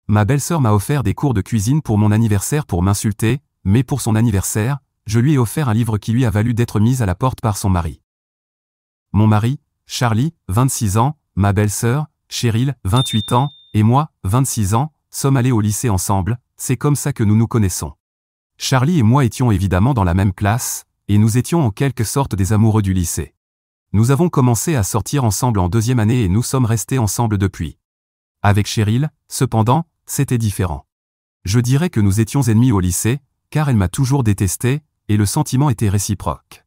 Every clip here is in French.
ma belle-sœur m'a offert des cours de cuisine pour mon anniversaire pour m'insulter, mais pour son anniversaire, je lui ai offert un livre qui lui a valu d'être mis à la porte par son mari. Mon mari, Charlie, 26 ans, ma belle-sœur, Cheryl, 28 ans, et moi, 26 ans, sommes allés au lycée ensemble, c'est comme ça que nous nous connaissons. Charlie et moi étions évidemment dans la même classe, et nous étions en quelque sorte des amoureux du lycée. Nous avons commencé à sortir ensemble en deuxième année et nous sommes restés ensemble depuis. Avec Cheryl, cependant, c'était différent. Je dirais que nous étions ennemis au lycée, car elle m'a toujours détesté, et le sentiment était réciproque.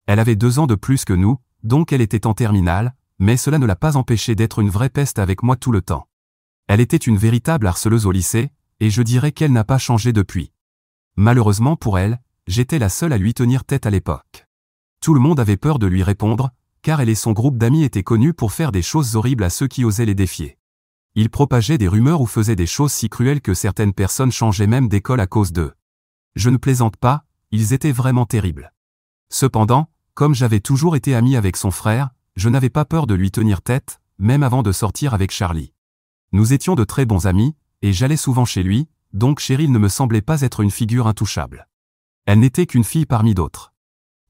Elle avait 2 ans de plus que nous, donc elle était en terminale, mais cela ne l'a pas empêchée d'être une vraie peste avec moi tout le temps. Elle était une véritable harceleuse au lycée, et je dirais qu'elle n'a pas changé depuis. Malheureusement pour elle, j'étais la seule à lui tenir tête à l'époque. Tout le monde avait peur de lui répondre, car elle et son groupe d'amis étaient connus pour faire des choses horribles à ceux qui osaient les défier. Ils propageaient des rumeurs ou faisaient des choses si cruelles que certaines personnes changeaient même d'école à cause d'eux. Je ne plaisante pas, ils étaient vraiment terribles. Cependant, comme j'avais toujours été ami avec son frère, je n'avais pas peur de lui tenir tête, même avant de sortir avec Charlie. Nous étions de très bons amis, et j'allais souvent chez lui, donc Cheryl ne me semblait pas être une figure intouchable. Elle n'était qu'une fille parmi d'autres.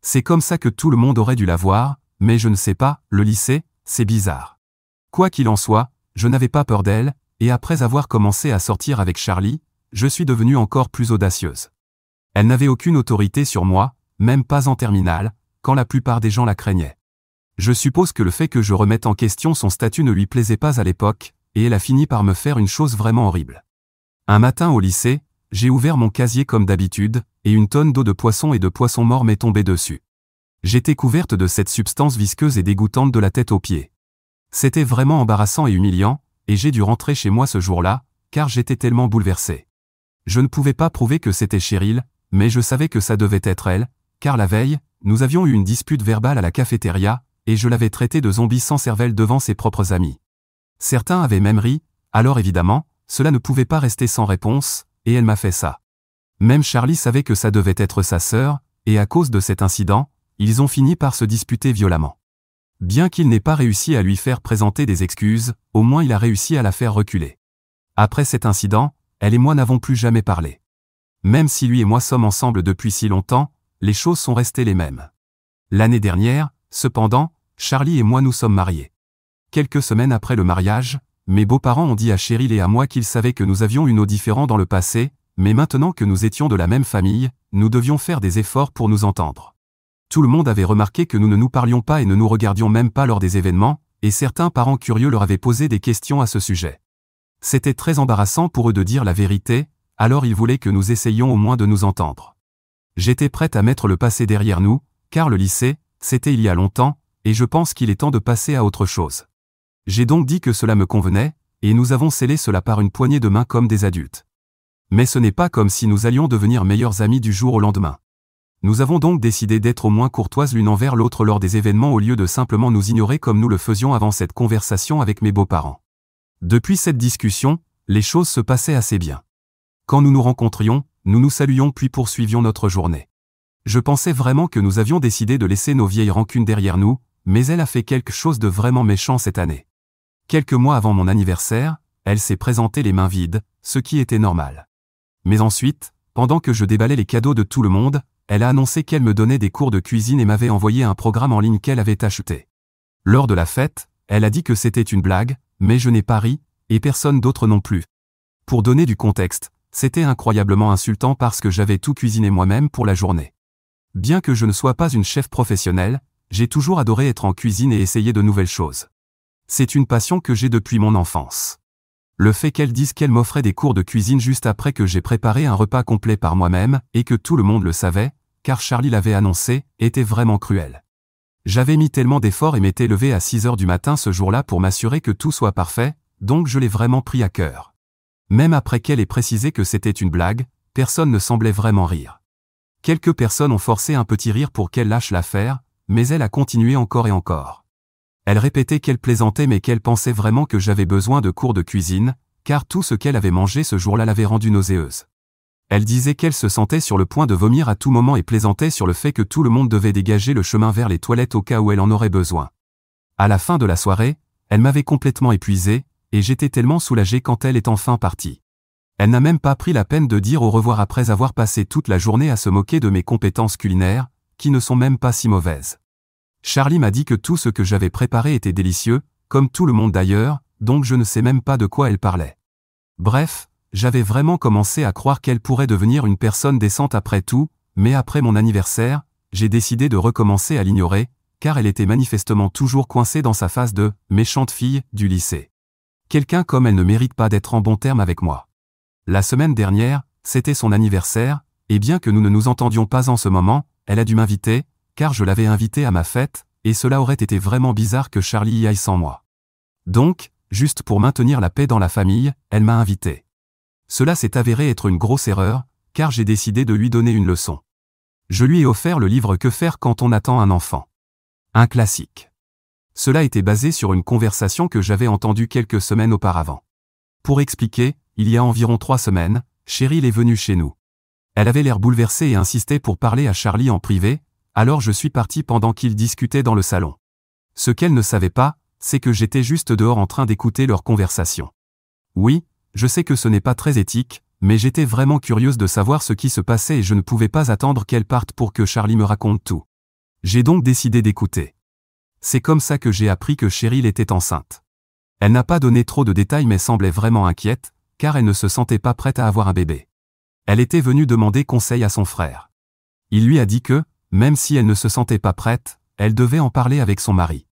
C'est comme ça que tout le monde aurait dû la voir, mais je ne sais pas, le lycée, c'est bizarre. Quoi qu'il en soit, je n'avais pas peur d'elle, et après avoir commencé à sortir avec Charlie, je suis devenue encore plus audacieuse. Elle n'avait aucune autorité sur moi, même pas en terminale, quand la plupart des gens la craignaient. Je suppose que le fait que je remette en question son statut ne lui plaisait pas à l'époque, et elle a fini par me faire une chose vraiment horrible. Un matin au lycée, j'ai ouvert mon casier comme d'habitude, et une tonne d'eau de poisson et de poissons morts m'est tombée dessus. J'étais couverte de cette substance visqueuse et dégoûtante de la tête aux pieds. C'était vraiment embarrassant et humiliant, et j'ai dû rentrer chez moi ce jour-là, car j'étais tellement bouleversée. Je ne pouvais pas prouver que c'était Cheryl, mais je savais que ça devait être elle, car la veille, nous avions eu une dispute verbale à la cafétéria, et je l'avais traitée de zombie sans cervelle devant ses propres amis. Certains avaient même ri, alors évidemment, cela ne pouvait pas rester sans réponse, et elle m'a fait ça. Même Charlie savait que ça devait être sa sœur, et à cause de cet incident, ils ont fini par se disputer violemment. Bien qu'il n'ait pas réussi à lui faire présenter des excuses, au moins il a réussi à la faire reculer. Après cet incident, elle et moi n'avons plus jamais parlé. Même si lui et moi sommes ensemble depuis si longtemps, les choses sont restées les mêmes. L'année dernière, cependant, Charlie et moi nous sommes mariés. Quelques semaines après le mariage, mes beaux-parents ont dit à Cheryl et à moi qu'ils savaient que nous avions eu nos différends dans le passé, mais maintenant que nous étions de la même famille, nous devions faire des efforts pour nous entendre. Tout le monde avait remarqué que nous ne nous parlions pas et ne nous regardions même pas lors des événements, et certains parents curieux leur avaient posé des questions à ce sujet. C'était très embarrassant pour eux de dire la vérité, alors ils voulaient que nous essayions au moins de nous entendre. J'étais prête à mettre le passé derrière nous, car le lycée, c'était il y a longtemps, et je pense qu'il est temps de passer à autre chose. J'ai donc dit que cela me convenait, et nous avons scellé cela par une poignée de main comme des adultes. Mais ce n'est pas comme si nous allions devenir meilleurs amis du jour au lendemain. Nous avons donc décidé d'être au moins courtoises l'une envers l'autre lors des événements au lieu de simplement nous ignorer comme nous le faisions avant cette conversation avec mes beaux-parents. Depuis cette discussion, les choses se passaient assez bien. Quand nous nous rencontrions, nous nous saluions puis poursuivions notre journée. Je pensais vraiment que nous avions décidé de laisser nos vieilles rancunes derrière nous, mais elle a fait quelque chose de vraiment méchant cette année. Quelques mois avant mon anniversaire, elle s'est présentée les mains vides, ce qui était normal. Mais ensuite, pendant que je déballais les cadeaux de tout le monde, elle a annoncé qu'elle me donnait des cours de cuisine et m'avait envoyé un programme en ligne qu'elle avait acheté. Lors de la fête, elle a dit que c'était une blague, mais je n'ai pas ri, et personne d'autre non plus. Pour donner du contexte, c'était incroyablement insultant parce que j'avais tout cuisiné moi-même pour la journée. Bien que je ne sois pas une chef professionnelle, j'ai toujours adoré être en cuisine et essayer de nouvelles choses. C'est une passion que j'ai depuis mon enfance. Le fait qu'elle dise qu'elle m'offrait des cours de cuisine juste après que j'ai préparé un repas complet par moi-même, et que tout le monde le savait, car Charlie l'avait annoncé, était vraiment cruel. J'avais mis tellement d'efforts et m'étais levé à 6 heures du matin ce jour-là pour m'assurer que tout soit parfait, donc je l'ai vraiment pris à cœur. Même après qu'elle ait précisé que c'était une blague, personne ne semblait vraiment rire. Quelques personnes ont forcé un petit rire pour qu'elle lâche l'affaire, mais elle a continué encore et encore. Elle répétait qu'elle plaisantait mais qu'elle pensait vraiment que j'avais besoin de cours de cuisine, car tout ce qu'elle avait mangé ce jour-là l'avait rendue nauséeuse. Elle disait qu'elle se sentait sur le point de vomir à tout moment et plaisantait sur le fait que tout le monde devait dégager le chemin vers les toilettes au cas où elle en aurait besoin. À la fin de la soirée, elle m'avait complètement épuisé, et j'étais tellement soulagé quand elle est enfin partie. Elle n'a même pas pris la peine de dire au revoir après avoir passé toute la journée à se moquer de mes compétences culinaires, qui ne sont même pas si mauvaises. Charlie m'a dit que tout ce que j'avais préparé était délicieux, comme tout le monde d'ailleurs, donc je ne sais même pas de quoi elle parlait. Bref, j'avais vraiment commencé à croire qu'elle pourrait devenir une personne décente après tout, mais après mon anniversaire, j'ai décidé de recommencer à l'ignorer, car elle était manifestement toujours coincée dans sa phase de « méchante fille » du lycée. Quelqu'un comme elle ne mérite pas d'être en bon terme avec moi. La semaine dernière, c'était son anniversaire, et bien que nous ne nous entendions pas en ce moment, elle a dû m'inviter, car je l'avais invitée à ma fête, et cela aurait été vraiment bizarre que Charlie y aille sans moi. Donc, juste pour maintenir la paix dans la famille, elle m'a invité. Cela s'est avéré être une grosse erreur, car j'ai décidé de lui donner une leçon. Je lui ai offert le livre Que faire quand on attend un enfant. Un classique. Cela était basé sur une conversation que j'avais entendue quelques semaines auparavant. Pour expliquer, il y a environ 3 semaines, Cheryl est venue chez nous. Elle avait l'air bouleversée et insistait pour parler à Charlie en privé, alors je suis parti pendant qu'ils discutaient dans le salon. Ce qu'elle ne savait pas, c'est que j'étais juste dehors en train d'écouter leur conversation. Oui, je sais que ce n'est pas très éthique, mais j'étais vraiment curieuse de savoir ce qui se passait et je ne pouvais pas attendre qu'elle parte pour que Charlie me raconte tout. J'ai donc décidé d'écouter. C'est comme ça que j'ai appris que Cheryl était enceinte. Elle n'a pas donné trop de détails mais semblait vraiment inquiète, car elle ne se sentait pas prête à avoir un bébé. Elle était venue demander conseil à son frère. Il lui a dit que, même si elle ne se sentait pas prête, elle devait en parler avec son mari.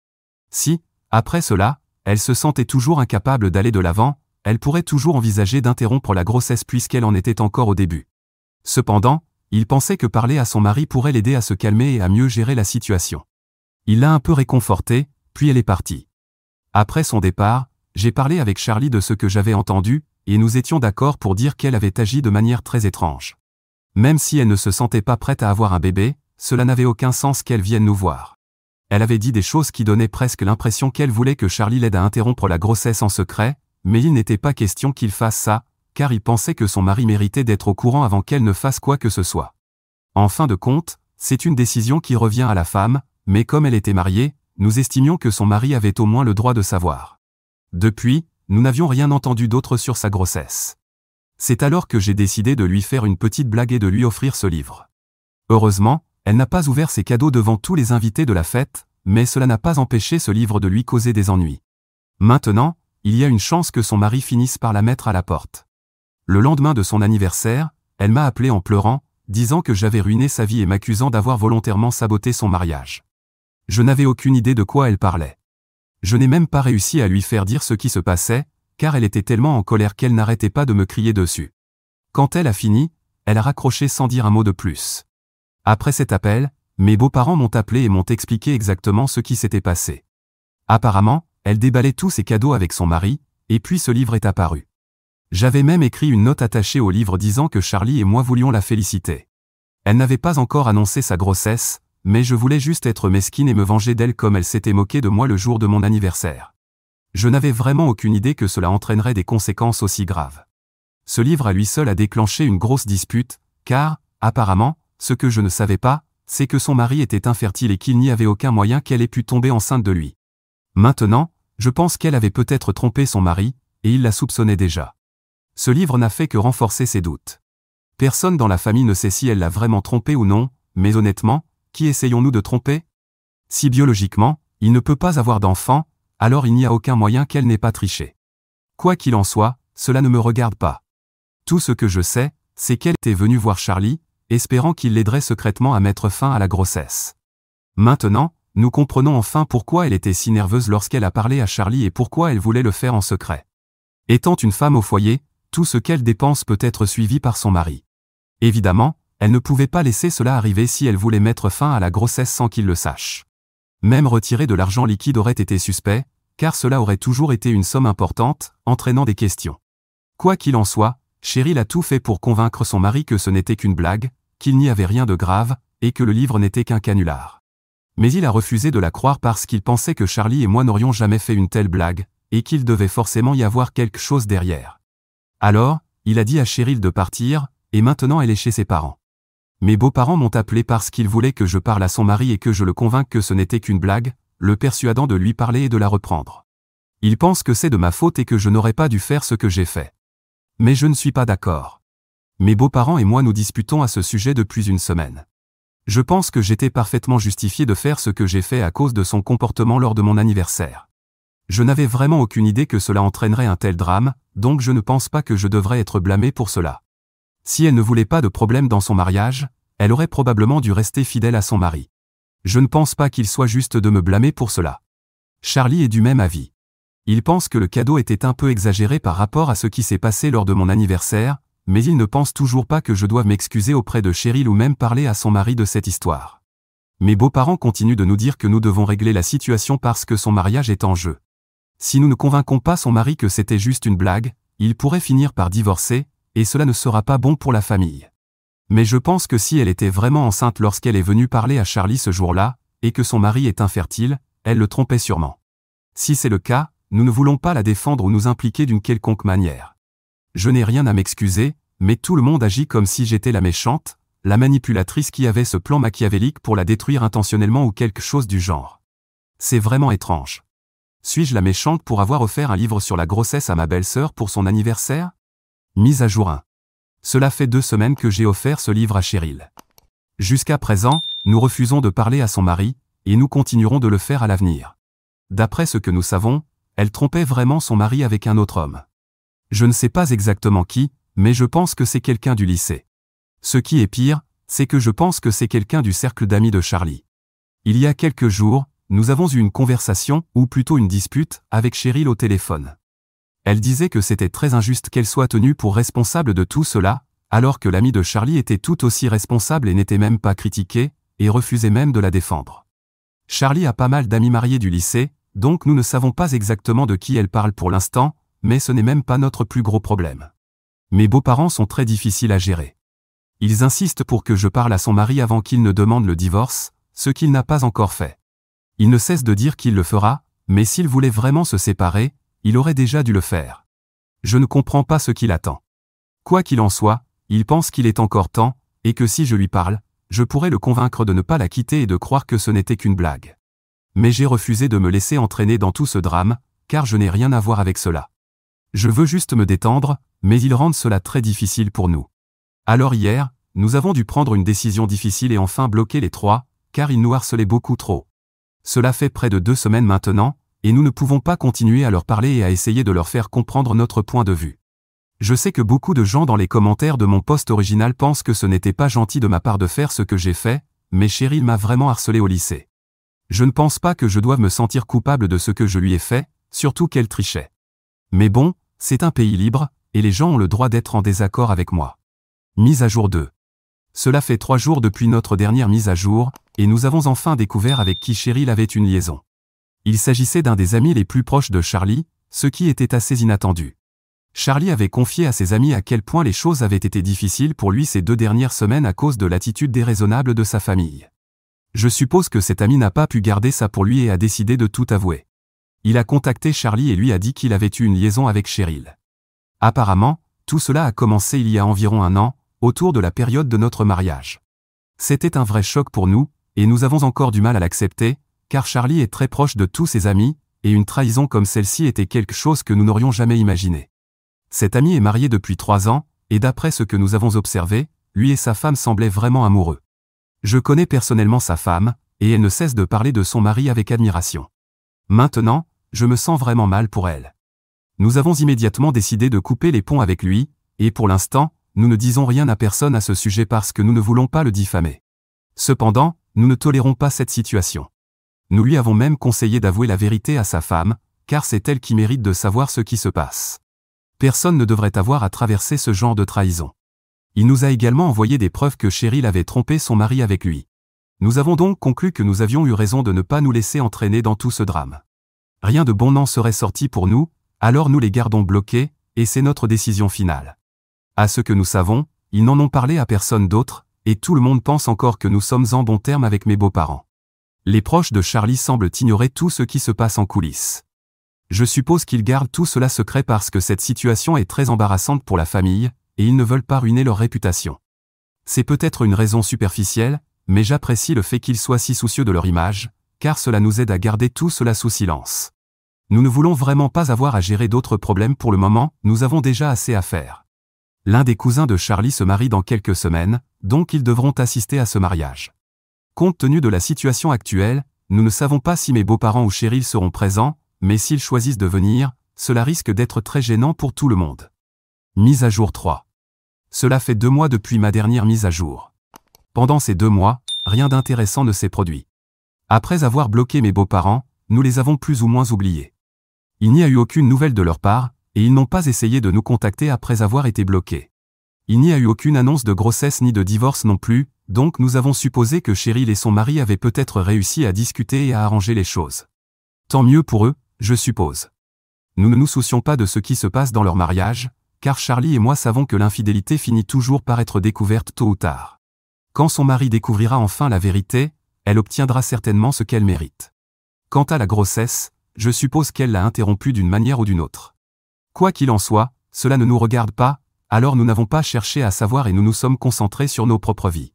Si, après cela, elle se sentait toujours incapable d'aller de l'avant, elle pourrait toujours envisager d'interrompre la grossesse puisqu'elle en était encore au début. Cependant, il pensait que parler à son mari pourrait l'aider à se calmer et à mieux gérer la situation. Il l'a un peu réconfortée, puis elle est partie. Après son départ, j'ai parlé avec Charlie de ce que j'avais entendu, et nous étions d'accord pour dire qu'elle avait agi de manière très étrange. Même si elle ne se sentait pas prête à avoir un bébé, cela n'avait aucun sens qu'elle vienne nous voir. Elle avait dit des choses qui donnaient presque l'impression qu'elle voulait que Charlie l'aide à interrompre la grossesse en secret, mais il n'était pas question qu'il fasse ça, car il pensait que son mari méritait d'être au courant avant qu'elle ne fasse quoi que ce soit. En fin de compte, c'est une décision qui revient à la femme, mais comme elle était mariée, nous estimions que son mari avait au moins le droit de savoir. Depuis, nous n'avions rien entendu d'autre sur sa grossesse. C'est alors que j'ai décidé de lui faire une petite blague et de lui offrir ce livre. Heureusement, elle n'a pas ouvert ses cadeaux devant tous les invités de la fête, mais cela n'a pas empêché ce livre de lui causer des ennuis. Maintenant, il y a une chance que son mari finisse par la mettre à la porte. Le lendemain de son anniversaire, elle m'a appelé en pleurant, disant que j'avais ruiné sa vie et m'accusant d'avoir volontairement saboté son mariage. Je n'avais aucune idée de quoi elle parlait. Je n'ai même pas réussi à lui faire dire ce qui se passait, car elle était tellement en colère qu'elle n'arrêtait pas de me crier dessus. Quand elle a fini, elle a raccroché sans dire un mot de plus. Après cet appel, mes beaux-parents m'ont appelé et m'ont expliqué exactement ce qui s'était passé. Apparemment, elle déballait tous ses cadeaux avec son mari, et puis ce livre est apparu. J'avais même écrit une note attachée au livre disant que Charlie et moi voulions la féliciter. Elle n'avait pas encore annoncé sa grossesse, mais je voulais juste être mesquine et me venger d'elle comme elle s'était moquée de moi le jour de mon anniversaire. Je n'avais vraiment aucune idée que cela entraînerait des conséquences aussi graves. Ce livre à lui seul a déclenché une grosse dispute, car, apparemment, ce que je ne savais pas, c'est que son mari était infertile et qu'il n'y avait aucun moyen qu'elle ait pu tomber enceinte de lui. Maintenant, je pense qu'elle avait peut-être trompé son mari, et il la soupçonnait déjà. Ce livre n'a fait que renforcer ses doutes. Personne dans la famille ne sait si elle l'a vraiment trompé ou non, mais honnêtement, qui essayons-nous de tromper? Si biologiquement, il ne peut pas avoir d'enfant, alors il n'y a aucun moyen qu'elle n'ait pas triché. Quoi qu'il en soit, cela ne me regarde pas. Tout ce que je sais, c'est qu'elle était venue voir Charlie, espérant qu'il l'aiderait secrètement à mettre fin à la grossesse. Maintenant, nous comprenons enfin pourquoi elle était si nerveuse lorsqu'elle a parlé à Charlie et pourquoi elle voulait le faire en secret. Étant une femme au foyer, tout ce qu'elle dépense peut être suivi par son mari. Évidemment, elle ne pouvait pas laisser cela arriver si elle voulait mettre fin à la grossesse sans qu'il le sache. Même retirer de l'argent liquide aurait été suspect, car cela aurait toujours été une somme importante, entraînant des questions. Quoi qu'il en soit, Cheryl a tout fait pour convaincre son mari que ce n'était qu'une blague, qu'il n'y avait rien de grave, et que le livre n'était qu'un canular. Mais il a refusé de la croire parce qu'il pensait que Charlie et moi n'aurions jamais fait une telle blague, et qu'il devait forcément y avoir quelque chose derrière. Alors, il a dit à Cheryl de partir, et maintenant elle est chez ses parents. Mes beaux-parents m'ont appelé parce qu'ils voulaient que je parle à son mari et que je le convainque que ce n'était qu'une blague, le persuadant de lui parler et de la reprendre. Ils pensent que c'est de ma faute et que je n'aurais pas dû faire ce que j'ai fait. Mais je ne suis pas d'accord. Mes beaux-parents et moi nous disputons à ce sujet depuis une semaine. Je pense que j'étais parfaitement justifié de faire ce que j'ai fait à cause de son comportement lors de mon anniversaire. Je n'avais vraiment aucune idée que cela entraînerait un tel drame, donc je ne pense pas que je devrais être blâmé pour cela. Si elle ne voulait pas de problème dans son mariage, elle aurait probablement dû rester fidèle à son mari. Je ne pense pas qu'il soit juste de me blâmer pour cela. Charlie est du même avis. Il pense que le cadeau était un peu exagéré par rapport à ce qui s'est passé lors de mon anniversaire, mais il ne pense toujours pas que je doive m'excuser auprès de Cheryl ou même parler à son mari de cette histoire. Mes beaux-parents continuent de nous dire que nous devons régler la situation parce que son mariage est en jeu. Si nous ne convainquons pas son mari que c'était juste une blague, il pourrait finir par divorcer, et cela ne sera pas bon pour la famille. Mais je pense que si elle était vraiment enceinte lorsqu'elle est venue parler à Charlie ce jour-là, et que son mari est infertile, elle le trompait sûrement. Si c'est le cas, nous ne voulons pas la défendre ou nous impliquer d'une quelconque manière. Je n'ai rien à m'excuser, mais tout le monde agit comme si j'étais la méchante, la manipulatrice qui avait ce plan machiavélique pour la détruire intentionnellement ou quelque chose du genre. C'est vraiment étrange. Suis-je la méchante pour avoir offert un livre sur la grossesse à ma belle-sœur pour son anniversaire? Mise à jour 1. Cela fait 2 semaines que j'ai offert ce livre à Cheryl. Jusqu'à présent, nous refusons de parler à son mari, et nous continuerons de le faire à l'avenir. D'après ce que nous savons, elle trompait vraiment son mari avec un autre homme. Je ne sais pas exactement qui, mais je pense que c'est quelqu'un du lycée. Ce qui est pire, c'est que je pense que c'est quelqu'un du cercle d'amis de Charlie. Il y a quelques jours, nous avons eu une conversation, ou plutôt une dispute, avec Cheryl au téléphone. Elle disait que c'était très injuste qu'elle soit tenue pour responsable de tout cela, alors que l'ami de Charlie était tout aussi responsable et n'était même pas critiqué, et refusait même de la défendre. Charlie a pas mal d'amis mariés du lycée, donc nous ne savons pas exactement de qui elle parle pour l'instant, mais ce n'est même pas notre plus gros problème. Mes beaux-parents sont très difficiles à gérer. Ils insistent pour que je parle à son mari avant qu'il ne demande le divorce, ce qu'il n'a pas encore fait. Il ne cesse de dire qu'il le fera, mais s'il voulait vraiment se séparer, il aurait déjà dû le faire. Je ne comprends pas ce qu'il attend. Quoi qu'il en soit, il pense qu'il est encore temps, et que si je lui parle, je pourrais le convaincre de ne pas la quitter et de croire que ce n'était qu'une blague. Mais j'ai refusé de me laisser entraîner dans tout ce drame, car je n'ai rien à voir avec cela. Je veux juste me détendre, mais ils rendent cela très difficile pour nous. Alors hier, nous avons dû prendre une décision difficile et enfin bloquer les 3, car ils nous harcelaient beaucoup trop. Cela fait près de 2 semaines maintenant, et nous ne pouvons pas continuer à leur parler et à essayer de leur faire comprendre notre point de vue. Je sais que beaucoup de gens dans les commentaires de mon post original pensent que ce n'était pas gentil de ma part de faire ce que j'ai fait, mais Cheryl m'a vraiment harcelé au lycée. Je ne pense pas que je doive me sentir coupable de ce que je lui ai fait, surtout qu'elle trichait. Mais bon, c'est un pays libre, et les gens ont le droit d'être en désaccord avec moi. Mise à jour 2. Cela fait 3 jours depuis notre dernière mise à jour, et nous avons enfin découvert avec qui Cheryl avait une liaison. Il s'agissait d'un des amis les plus proches de Charlie, ce qui était assez inattendu. Charlie avait confié à ses amis à quel point les choses avaient été difficiles pour lui ces 2 dernières semaines à cause de l'attitude déraisonnable de sa famille. Je suppose que cet ami n'a pas pu garder ça pour lui et a décidé de tout avouer. Il a contacté Charlie et lui a dit qu'il avait eu une liaison avec Cheryl. Apparemment, tout cela a commencé il y a environ 1 an, autour de la période de notre mariage. C'était un vrai choc pour nous, et nous avons encore du mal à l'accepter, car Charlie est très proche de tous ses amis, et une trahison comme celle-ci était quelque chose que nous n'aurions jamais imaginé. Cet ami est marié depuis 3 ans, et d'après ce que nous avons observé, lui et sa femme semblaient vraiment amoureux. Je connais personnellement sa femme, et elle ne cesse de parler de son mari avec admiration. Maintenant, je me sens vraiment mal pour elle. Nous avons immédiatement décidé de couper les ponts avec lui, et pour l'instant, nous ne disons rien à personne à ce sujet parce que nous ne voulons pas le diffamer. Cependant, nous ne tolérons pas cette situation. Nous lui avons même conseillé d'avouer la vérité à sa femme, car c'est elle qui mérite de savoir ce qui se passe. Personne ne devrait avoir à traverser ce genre de trahison. Il nous a également envoyé des preuves que Cheryl avait trompé son mari avec lui. Nous avons donc conclu que nous avions eu raison de ne pas nous laisser entraîner dans tout ce drame. Rien de bon n'en serait sorti pour nous, alors nous les gardons bloqués, et c'est notre décision finale. À ce que nous savons, ils n'en ont parlé à personne d'autre, et tout le monde pense encore que nous sommes en bons termes avec mes beaux-parents. Les proches de Charlie semblent ignorer tout ce qui se passe en coulisses. Je suppose qu'ils gardent tout cela secret parce que cette situation est très embarrassante pour la famille, et ils ne veulent pas ruiner leur réputation. C'est peut-être une raison superficielle, mais j'apprécie le fait qu'ils soient si soucieux de leur image, car cela nous aide à garder tout cela sous silence. Nous ne voulons vraiment pas avoir à gérer d'autres problèmes pour le moment, nous avons déjà assez à faire. L'un des cousins de Charlie se marie dans quelques semaines, donc ils devront assister à ce mariage. Compte tenu de la situation actuelle, nous ne savons pas si mes beaux-parents ou Cheryl seront présents, mais s'ils choisissent de venir, cela risque d'être très gênant pour tout le monde. Mise à jour 3. Cela fait 2 mois depuis ma dernière mise à jour. Pendant ces 2 mois, rien d'intéressant ne s'est produit. Après avoir bloqué mes beaux-parents, nous les avons plus ou moins oubliés. Il n'y a eu aucune nouvelle de leur part, et ils n'ont pas essayé de nous contacter après avoir été bloqués. Il n'y a eu aucune annonce de grossesse ni de divorce non plus, donc nous avons supposé que Cheryl et son mari avaient peut-être réussi à discuter et à arranger les choses. Tant mieux pour eux, je suppose. Nous ne nous soucions pas de ce qui se passe dans leur mariage, car Charlie et moi savons que l'infidélité finit toujours par être découverte tôt ou tard. Quand son mari découvrira enfin la vérité, elle obtiendra certainement ce qu'elle mérite. Quant à la grossesse, je suppose qu'elle l'a interrompue d'une manière ou d'une autre. Quoi qu'il en soit, cela ne nous regarde pas, alors nous n'avons pas cherché à savoir et nous nous sommes concentrés sur nos propres vies.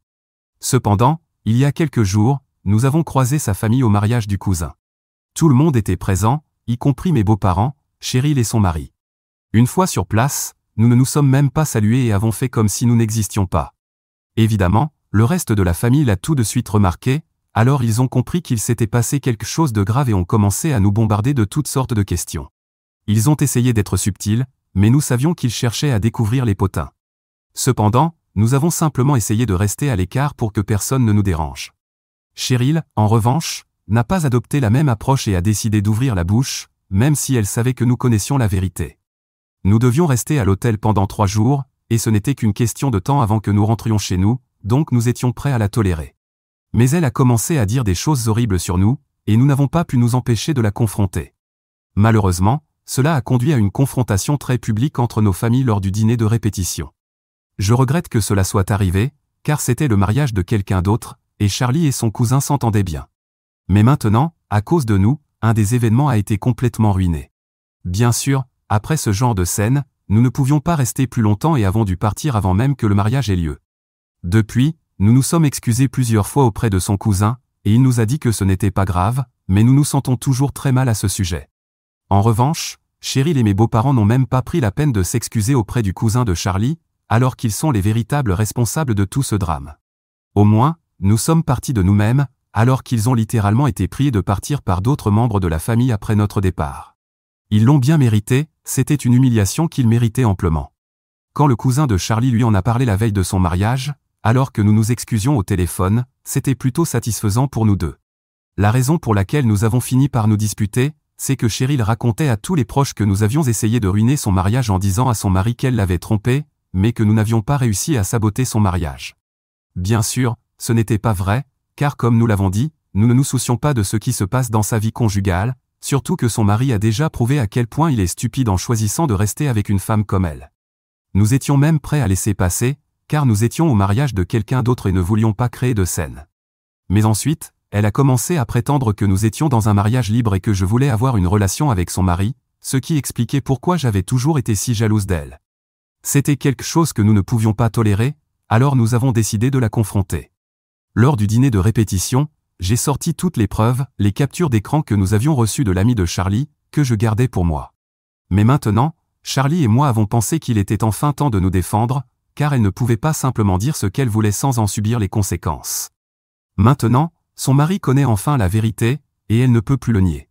Cependant, il y a quelques jours, nous avons croisé sa famille au mariage du cousin. Tout le monde était présent, y compris mes beaux-parents, Cheryl et son mari. Une fois sur place, nous ne nous sommes même pas salués et avons fait comme si nous n'existions pas. Évidemment, le reste de la famille l'a tout de suite remarqué, alors ils ont compris qu'il s'était passé quelque chose de grave et ont commencé à nous bombarder de toutes sortes de questions. Ils ont essayé d'être subtils, mais nous savions qu'ils cherchaient à découvrir les potins. Cependant, nous avons simplement essayé de rester à l'écart pour que personne ne nous dérange. Cheryl, en revanche, n'a pas adopté la même approche et a décidé d'ouvrir la bouche, même si elle savait que nous connaissions la vérité. Nous devions rester à l'hôtel pendant 3 jours, et ce n'était qu'une question de temps avant que nous rentrions chez nous, donc nous étions prêts à la tolérer. Mais elle a commencé à dire des choses horribles sur nous, et nous n'avons pas pu nous empêcher de la confronter. Malheureusement, cela a conduit à une confrontation très publique entre nos familles lors du dîner de répétition. Je regrette que cela soit arrivé, car c'était le mariage de quelqu'un d'autre, et Charlie et son cousin s'entendaient bien. Mais maintenant, à cause de nous, un des événements a été complètement ruiné. Bien sûr, après ce genre de scène, nous ne pouvions pas rester plus longtemps et avons dû partir avant même que le mariage ait lieu. Depuis, nous nous sommes excusés plusieurs fois auprès de son cousin, et il nous a dit que ce n'était pas grave, mais nous nous sentons toujours très mal à ce sujet. En revanche, Cheryl et mes beaux-parents n'ont même pas pris la peine de s'excuser auprès du cousin de Charlie, alors qu'ils sont les véritables responsables de tout ce drame. Au moins, nous sommes partis de nous-mêmes, alors qu'ils ont littéralement été priés de partir par d'autres membres de la famille après notre départ. Ils l'ont bien mérité, c'était une humiliation qu'ils méritaient amplement. Quand le cousin de Charlie lui en a parlé la veille de son mariage, alors que nous nous excusions au téléphone, c'était plutôt satisfaisant pour nous deux. La raison pour laquelle nous avons fini par nous disputer, c'est que Cheryl racontait à tous les proches que nous avions essayé de ruiner son mariage en disant à son mari qu'elle l'avait trompé, mais que nous n'avions pas réussi à saboter son mariage. Bien sûr, ce n'était pas vrai, car comme nous l'avons dit, nous ne nous soucions pas de ce qui se passe dans sa vie conjugale, surtout que son mari a déjà prouvé à quel point il est stupide en choisissant de rester avec une femme comme elle. Nous étions même prêts à laisser passer, car nous étions au mariage de quelqu'un d'autre et ne voulions pas créer de scène. Mais ensuite, elle a commencé à prétendre que nous étions dans un mariage libre et que je voulais avoir une relation avec son mari, ce qui expliquait pourquoi j'avais toujours été si jalouse d'elle. C'était quelque chose que nous ne pouvions pas tolérer, alors nous avons décidé de la confronter. Lors du dîner de répétition, j'ai sorti toutes les preuves, les captures d'écran que nous avions reçues de l'ami de Charlie, que je gardais pour moi. Mais maintenant, Charlie et moi avons pensé qu'il était enfin temps de nous défendre, car elle ne pouvait pas simplement dire ce qu'elle voulait sans en subir les conséquences. Maintenant, son mari connaît enfin la vérité, et elle ne peut plus le nier.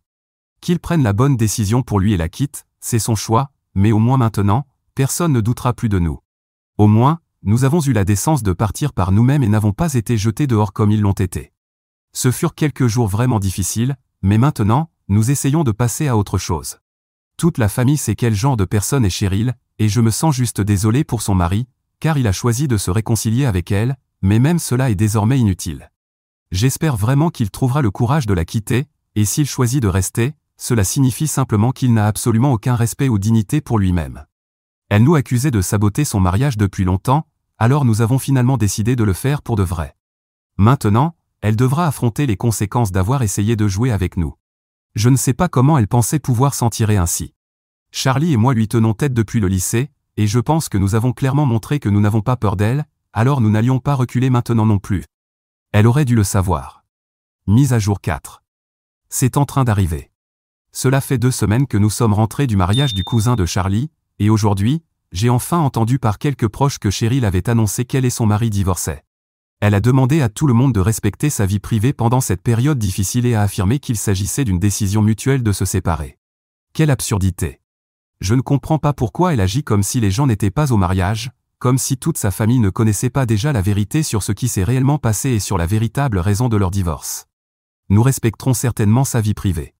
Qu'il prenne la bonne décision pour lui et la quitte, c'est son choix, mais au moins maintenant, personne ne doutera plus de nous. Au moins, nous avons eu la décence de partir par nous-mêmes et n'avons pas été jetés dehors comme ils l'ont été. Ce furent quelques jours vraiment difficiles, mais maintenant, nous essayons de passer à autre chose. Toute la famille sait quel genre de personne est Cheryl, et je me sens juste désolé pour son mari, car il a choisi de se réconcilier avec elle, mais même cela est désormais inutile. J'espère vraiment qu'il trouvera le courage de la quitter, et s'il choisit de rester, cela signifie simplement qu'il n'a absolument aucun respect ou dignité pour lui-même. Elle nous accusait de saboter son mariage depuis longtemps, alors nous avons finalement décidé de le faire pour de vrai. Maintenant, elle devra affronter les conséquences d'avoir essayé de jouer avec nous. Je ne sais pas comment elle pensait pouvoir s'en tirer ainsi. Charlie et moi lui tenons tête depuis le lycée, et je pense que nous avons clairement montré que nous n'avons pas peur d'elle, alors nous n'allions pas reculer maintenant non plus. Elle aurait dû le savoir. Mise à jour 4. C'est en train d'arriver. Cela fait 2 semaines que nous sommes rentrés du mariage du cousin de Charlie, et aujourd'hui, j'ai enfin entendu par quelques proches que Cheryl avait annoncé qu'elle et son mari divorçaient. Elle a demandé à tout le monde de respecter sa vie privée pendant cette période difficile et a affirmé qu'il s'agissait d'une décision mutuelle de se séparer. Quelle absurdité! Je ne comprends pas pourquoi elle agit comme si les gens n'étaient pas au mariage, comme si toute sa famille ne connaissait pas déjà la vérité sur ce qui s'est réellement passé et sur la véritable raison de leur divorce. Nous respecterons certainement sa vie privée.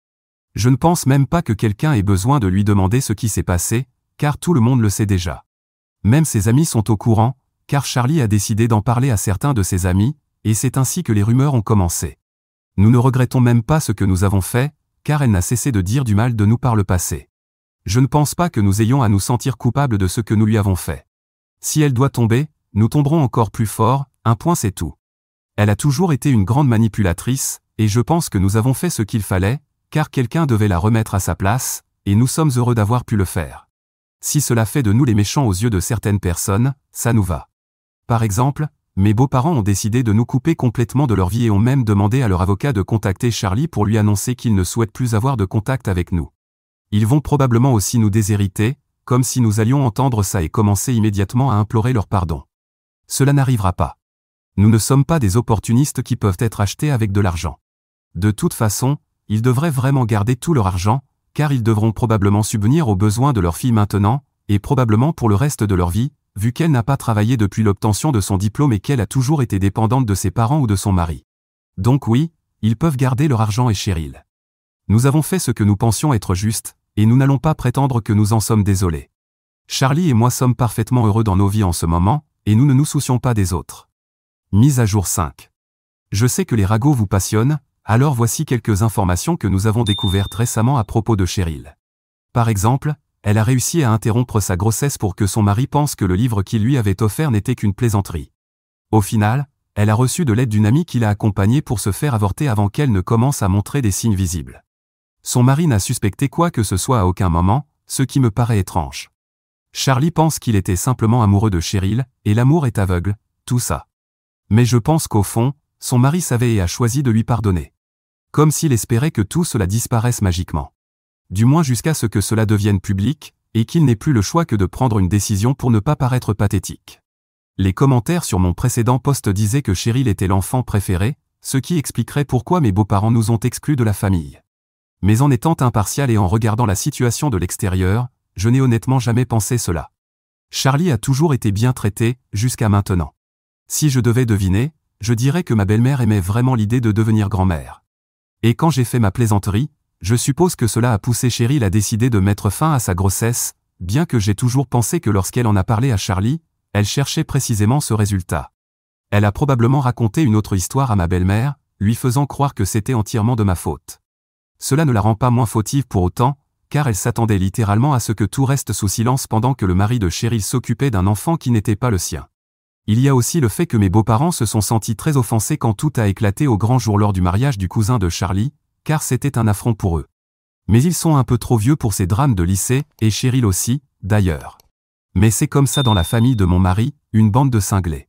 Je ne pense même pas que quelqu'un ait besoin de lui demander ce qui s'est passé, car tout le monde le sait déjà. Même ses amis sont au courant, car Charlie a décidé d'en parler à certains de ses amis, et c'est ainsi que les rumeurs ont commencé. Nous ne regrettons même pas ce que nous avons fait, car elle n'a cessé de dire du mal de nous par le passé. Je ne pense pas que nous ayons à nous sentir coupables de ce que nous lui avons fait. Si elle doit tomber, nous tomberons encore plus fort, un point c'est tout. Elle a toujours été une grande manipulatrice, et je pense que nous avons fait ce qu'il fallait, car quelqu'un devait la remettre à sa place, et nous sommes heureux d'avoir pu le faire. Si cela fait de nous les méchants aux yeux de certaines personnes, ça nous va. Par exemple, mes beaux-parents ont décidé de nous couper complètement de leur vie et ont même demandé à leur avocat de contacter Charlie pour lui annoncer qu'ils ne souhaitent plus avoir de contact avec nous. Ils vont probablement aussi nous déshériter, comme si nous allions entendre ça et commencer immédiatement à implorer leur pardon. Cela n'arrivera pas. Nous ne sommes pas des opportunistes qui peuvent être achetés avec de l'argent. De toute façon, ils devraient vraiment garder tout leur argent, car ils devront probablement subvenir aux besoins de leur fille maintenant, et probablement pour le reste de leur vie, vu qu'elle n'a pas travaillé depuis l'obtention de son diplôme et qu'elle a toujours été dépendante de ses parents ou de son mari. Donc oui, ils peuvent garder leur argent et Cheryl. Nous avons fait ce que nous pensions être juste, et nous n'allons pas prétendre que nous en sommes désolés. Charlie et moi sommes parfaitement heureux dans nos vies en ce moment, et nous ne nous soucions pas des autres. Mise à jour 5. Je sais que les ragots vous passionnent, alors voici quelques informations que nous avons découvertes récemment à propos de Cheryl. Par exemple, elle a réussi à interrompre sa grossesse pour que son mari pense que le livre qu'il lui avait offert n'était qu'une plaisanterie. Au final, elle a reçu de l'aide d'une amie qui l'a accompagnée pour se faire avorter avant qu'elle ne commence à montrer des signes visibles. Son mari n'a suspecté quoi que ce soit à aucun moment, ce qui me paraît étrange. Charlie pense qu'il était simplement amoureux de Cheryl, et l'amour est aveugle, tout ça. Mais je pense qu'au fond, son mari savait et a choisi de lui pardonner. Comme s'il espérait que tout cela disparaisse magiquement. Du moins jusqu'à ce que cela devienne public, et qu'il n'ait plus le choix que de prendre une décision pour ne pas paraître pathétique. Les commentaires sur mon précédent post disaient que Cheryl était l'enfant préféré, ce qui expliquerait pourquoi mes beaux-parents nous ont exclus de la famille. Mais en étant impartial et en regardant la situation de l'extérieur, je n'ai honnêtement jamais pensé cela. Charlie a toujours été bien traité, jusqu'à maintenant. Si je devais deviner, je dirais que ma belle-mère aimait vraiment l'idée de devenir grand-mère. Et quand j'ai fait ma plaisanterie, je suppose que cela a poussé Cheryl à décider de mettre fin à sa grossesse, bien que j'ai toujours pensé que lorsqu'elle en a parlé à Charlie, elle cherchait précisément ce résultat. Elle a probablement raconté une autre histoire à ma belle-mère, lui faisant croire que c'était entièrement de ma faute. Cela ne la rend pas moins fautive pour autant, car elle s'attendait littéralement à ce que tout reste sous silence pendant que le mari de Cheryl s'occupait d'un enfant qui n'était pas le sien. Il y a aussi le fait que mes beaux-parents se sont sentis très offensés quand tout a éclaté au grand jour lors du mariage du cousin de Charlie, car c'était un affront pour eux. Mais ils sont un peu trop vieux pour ces drames de lycée, et Cheryl aussi, d'ailleurs. Mais c'est comme ça dans la famille de mon mari, une bande de cinglés.